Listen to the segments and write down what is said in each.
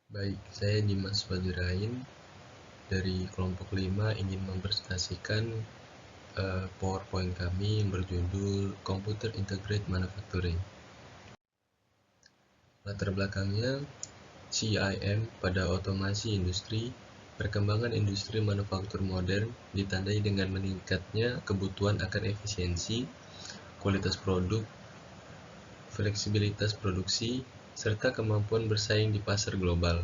Baik, saya Dimas Fajrain dari kelompok 5 ingin mempresentasikan PowerPoint kami yang berjudul Computer Integrated Manufacturing. Latar belakangnya, CIM pada otomasi industri. Perkembangan industri manufaktur modern ditandai dengan meningkatnya kebutuhan akan efisiensi, kualitas produk, fleksibilitas produksi, serta kemampuan bersaing di pasar global.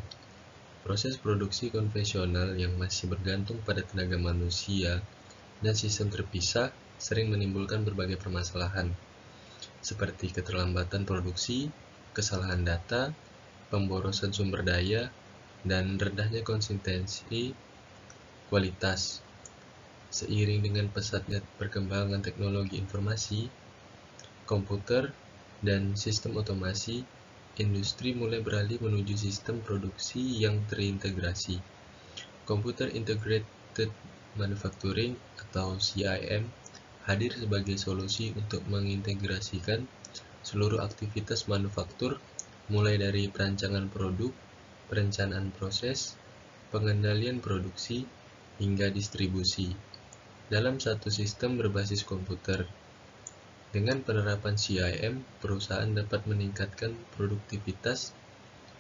Proses produksi konvensional yang masih bergantung pada tenaga manusia dan sistem terpisah sering menimbulkan berbagai permasalahan, seperti keterlambatan produksi, kesalahan data, pemborosan sumber daya, dan rendahnya konsistensi kualitas. Seiring dengan pesatnya perkembangan teknologi informasi, komputer, dan sistem otomasi, industri mulai beralih menuju sistem produksi yang terintegrasi. Computer Integrated Manufacturing atau CIM hadir sebagai solusi untuk mengintegrasikan seluruh aktivitas manufaktur, mulai dari perancangan produk, perencanaan proses, pengendalian produksi, hingga distribusi, dalam satu sistem berbasis komputer. Dengan penerapan CIM, perusahaan dapat meningkatkan produktivitas,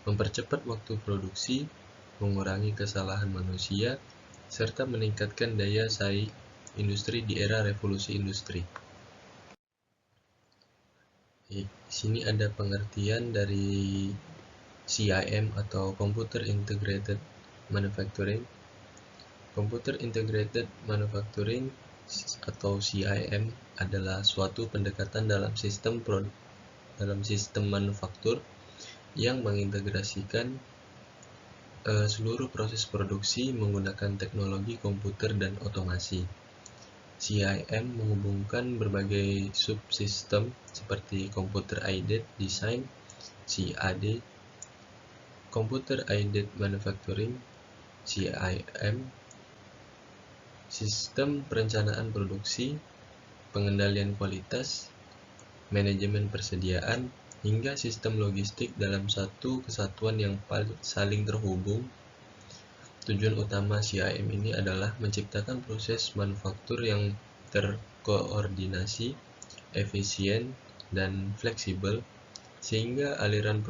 mempercepat waktu produksi, mengurangi kesalahan manusia, serta meningkatkan daya saing industri di era revolusi industri. Di sini ada pengertian dari CIM atau Computer Integrated Manufacturing. Computer Integrated Manufacturing atau CIM adalah suatu pendekatan dalam sistem manufaktur yang mengintegrasikan seluruh proses produksi menggunakan teknologi komputer dan otomasi. CIM menghubungkan berbagai subsistem seperti Computer Aided Design (CAD), Computer Aided Manufacturing (CAM), sistem perencanaan produksi, pengendalian kualitas, manajemen persediaan, hingga sistem logistik dalam satu kesatuan yang saling terhubung. Tujuan utama CIM ini adalah menciptakan proses manufaktur yang terkoordinasi, efisien, dan fleksibel, sehingga aliran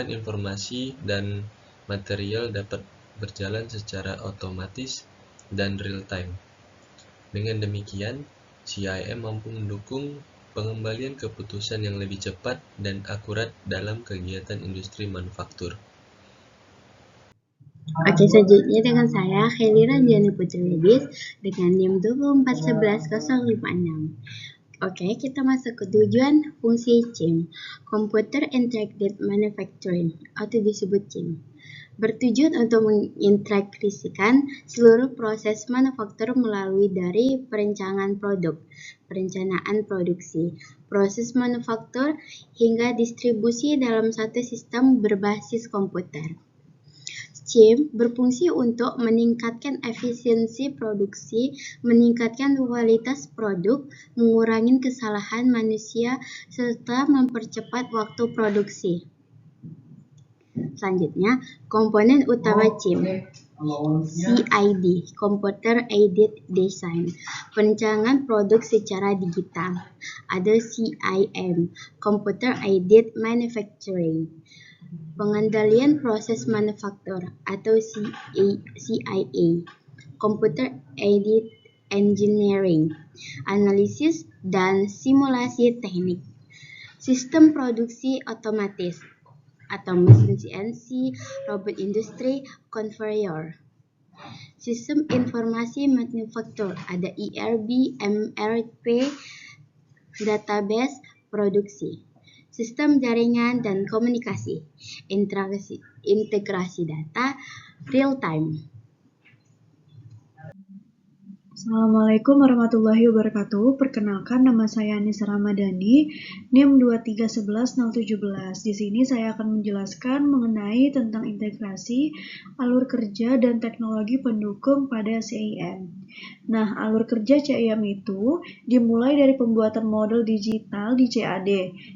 informasi dan material dapat berjalan secara otomatis dan real-time. Dengan demikian, CIM mampu mendukung pengembalian keputusan yang lebih cepat dan akurat dalam kegiatan industri manufaktur. Oke, selanjutnya dengan saya, Khairira Diani Putri Lubis, dengan NIM 2411056. Oke, kita masuk ke tujuan fungsi CIM, Computer Integrated Manufacturing, atau disebut CIM. Bertujuan untuk mengintegrasikan seluruh proses manufaktur melalui dari perencanaan produk, perencanaan produksi, proses manufaktur, hingga distribusi dalam satu sistem berbasis komputer. CIM berfungsi untuk meningkatkan efisiensi produksi, meningkatkan kualitas produk, mengurangi kesalahan manusia, serta mempercepat waktu produksi. Selanjutnya, komponen utama CIM. CID, Computer Aided Design, perencanaan produk secara digital. Ada CIM, Computer Aided Manufacturing, pengendalian proses manufaktur atau CIA, Computer Aided Engineering, analisis dan simulasi teknik, sistem produksi otomatis atau mesin CNC, robot industri, conveyor, sistem informasi manufaktur, ada ERP, MRP, database produksi, sistem jaringan dan komunikasi, integrasi data, real time. Assalamualaikum warahmatullahi wabarakatuh. Perkenalkan, nama saya Anissa Ramadhani, NIM 2311017. Di sini saya akan menjelaskan mengenai tentang integrasi, alur kerja, dan teknologi pendukung pada CIM. Nah, alur kerja CIM itu dimulai dari pembuatan model digital di CAD,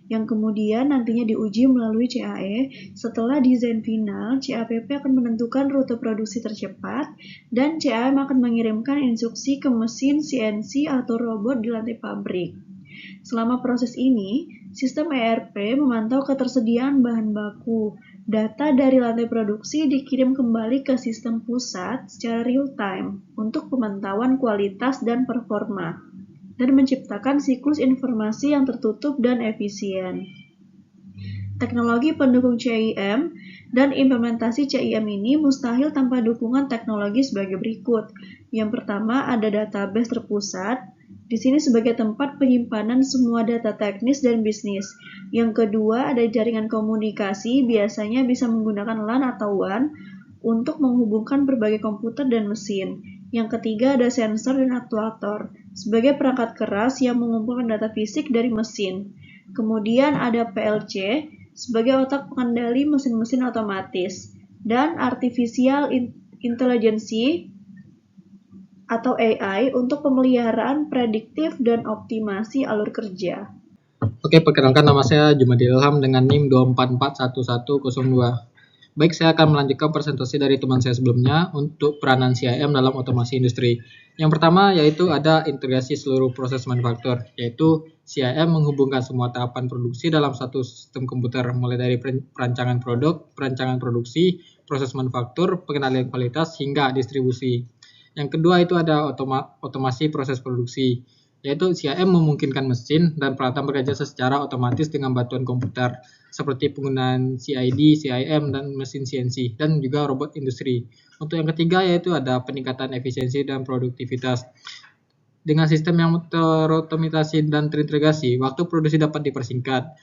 yang kemudian nantinya diuji melalui CAE. Setelah desain final, CAPP akan menentukan rute produksi tercepat, dan CAM akan mengirimkan instruksi ke mesin CNC atau robot di lantai pabrik. Selama proses ini, sistem ERP memantau ketersediaan bahan baku. Data dari lantai produksi dikirim kembali ke sistem pusat secara real-time untuk pemantauan kualitas dan performa, dan menciptakan siklus informasi yang tertutup dan efisien. Teknologi pendukung CIM dan implementasi CIM ini mustahil tanpa dukungan teknologi sebagai berikut. Yang pertama, ada database terpusat. Di sini sebagai tempat penyimpanan semua data teknis dan bisnis. Yang kedua, ada jaringan komunikasi, biasanya bisa menggunakan LAN atau WAN untuk menghubungkan berbagai komputer dan mesin. Yang ketiga, ada sensor dan aktuator sebagai perangkat keras yang mengumpulkan data fisik dari mesin. Kemudian ada PLC sebagai otak pengendali mesin-mesin otomatis, dan artificial intelligence atau AI untuk pemeliharaan prediktif dan optimasi alur kerja. Oke, perkenalkan, nama saya Jumadil Ilham dengan NIM 2441102. Baik, saya akan melanjutkan presentasi dari teman saya sebelumnya untuk peranan CIM dalam otomasi industri. Yang pertama yaitu ada integrasi seluruh proses manufaktur, yaitu CIM menghubungkan semua tahapan produksi dalam satu sistem komputer, mulai dari perancangan produk, perancangan produksi, proses manufaktur, pengendalian kualitas, hingga distribusi. Yang kedua itu ada otomasi proses produksi, yaitu CIM memungkinkan mesin dan peralatan bekerja secara otomatis dengan bantuan komputer, seperti penggunaan CID, CIM, dan mesin CNC, dan juga robot industri. Untuk yang ketiga yaitu ada peningkatan efisiensi dan produktivitas. Dengan sistem yang terotomisasi dan terintegrasi, waktu produksi dapat dipersingkat,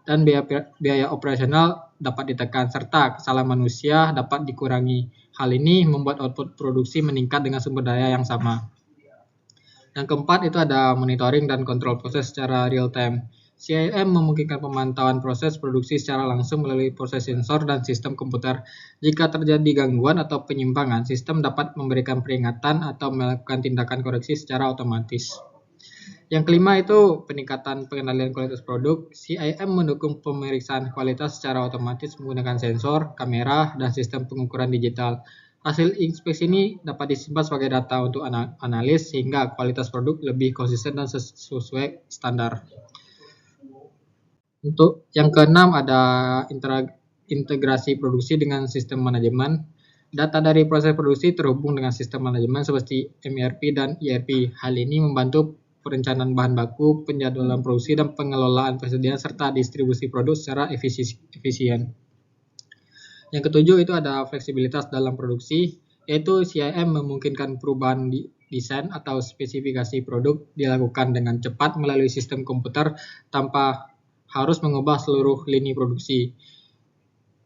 dan biaya operasional dapat ditekan, serta kesalahan manusia dapat dikurangi. Hal ini membuat output produksi meningkat dengan sumber daya yang sama. Yang keempat itu ada monitoring dan kontrol proses secara real time. CIM memungkinkan pemantauan proses produksi secara langsung melalui proses sensor dan sistem komputer. Jika terjadi gangguan atau penyimpangan, sistem dapat memberikan peringatan atau melakukan tindakan koreksi secara otomatis. Yang kelima itu peningkatan pengendalian kualitas produk. CIM mendukung pemeriksaan kualitas secara otomatis menggunakan sensor, kamera, dan sistem pengukuran digital. Hasil inspeksi ini dapat disimpan sebagai data untuk analis sehingga kualitas produk lebih konsisten dan sesuai standar. Untuk yang keenam ada integrasi produksi dengan sistem manajemen. Data dari proses produksi terhubung dengan sistem manajemen seperti MRP dan ERP. Hal ini membantu perencanaan bahan baku, penjadwalan produksi, dan pengelolaan persediaan serta distribusi produk secara efisien. Yang ketujuh itu ada fleksibilitas dalam produksi, yaitu CIM memungkinkan perubahan desain atau spesifikasi produk dilakukan dengan cepat melalui sistem komputer tanpa harus mengubah seluruh lini produksi.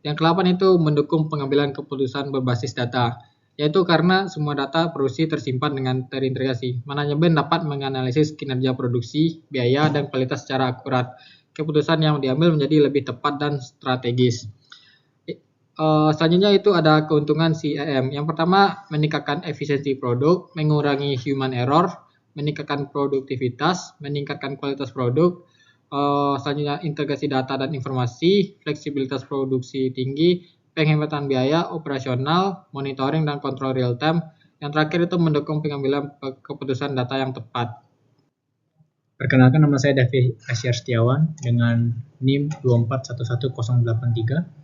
Yang ke-8 itu mendukung pengambilan keputusan berbasis data, yaitu karena semua data produksi tersimpan dengan terintegrasi. Manajemen dapat menganalisis kinerja produksi, biaya, dan kualitas secara akurat. Keputusan yang diambil menjadi lebih tepat dan strategis. Selanjutnya itu ada keuntungan CIM. Yang pertama, meningkatkan efisiensi produk, mengurangi human error, meningkatkan produktivitas, meningkatkan kualitas produk. Selanjutnya integrasi data dan informasi, fleksibilitas produksi tinggi, penghematan biaya operasional, monitoring dan kontrol real time. Yang terakhir itu mendukung pengambilan keputusan data yang tepat. Perkenalkan, nama saya Davi Asyar Setiawan dengan NIM 2411083,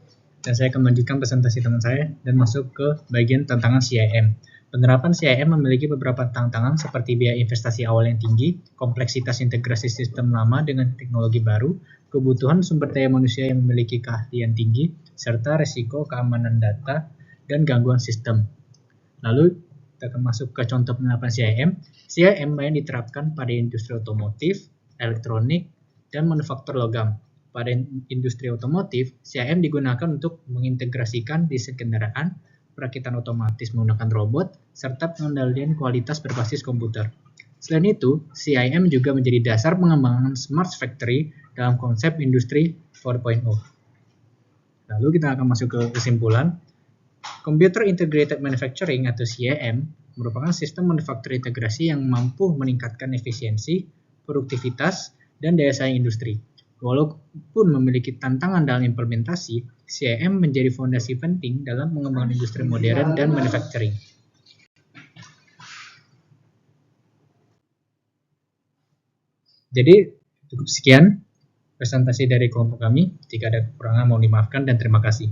dan saya akan melanjutkan presentasi teman saya dan masuk ke bagian tantangan CIM. Penerapan CIM memiliki beberapa tantangan seperti biaya investasi awal yang tinggi, kompleksitas integrasi sistem lama dengan teknologi baru, kebutuhan sumber daya manusia yang memiliki keahlian tinggi, serta risiko keamanan data dan gangguan sistem. Lalu kita akan masuk ke contoh penerapan CIM. CIM yang diterapkan pada industri otomotif, elektronik, dan manufaktur logam. Pada industri otomotif, CIM digunakan untuk mengintegrasikan desain kendaraan, perakitan otomatis menggunakan robot, serta pengendalian kualitas berbasis komputer. Selain itu, CIM juga menjadi dasar pengembangan Smart Factory dalam konsep Industri 4.0. Lalu kita akan masuk ke kesimpulan. Computer Integrated Manufacturing atau CIM merupakan sistem manufaktur integrasi yang mampu meningkatkan efisiensi, produktivitas, dan daya saing industri. Walaupun memiliki tantangan dalam implementasi, CIM menjadi fondasi penting dalam pengembangan industri modern dan manufacturing. Jadi, cukup sekian presentasi dari kelompok kami. Jika ada kekurangan mohon dimaafkan dan terima kasih.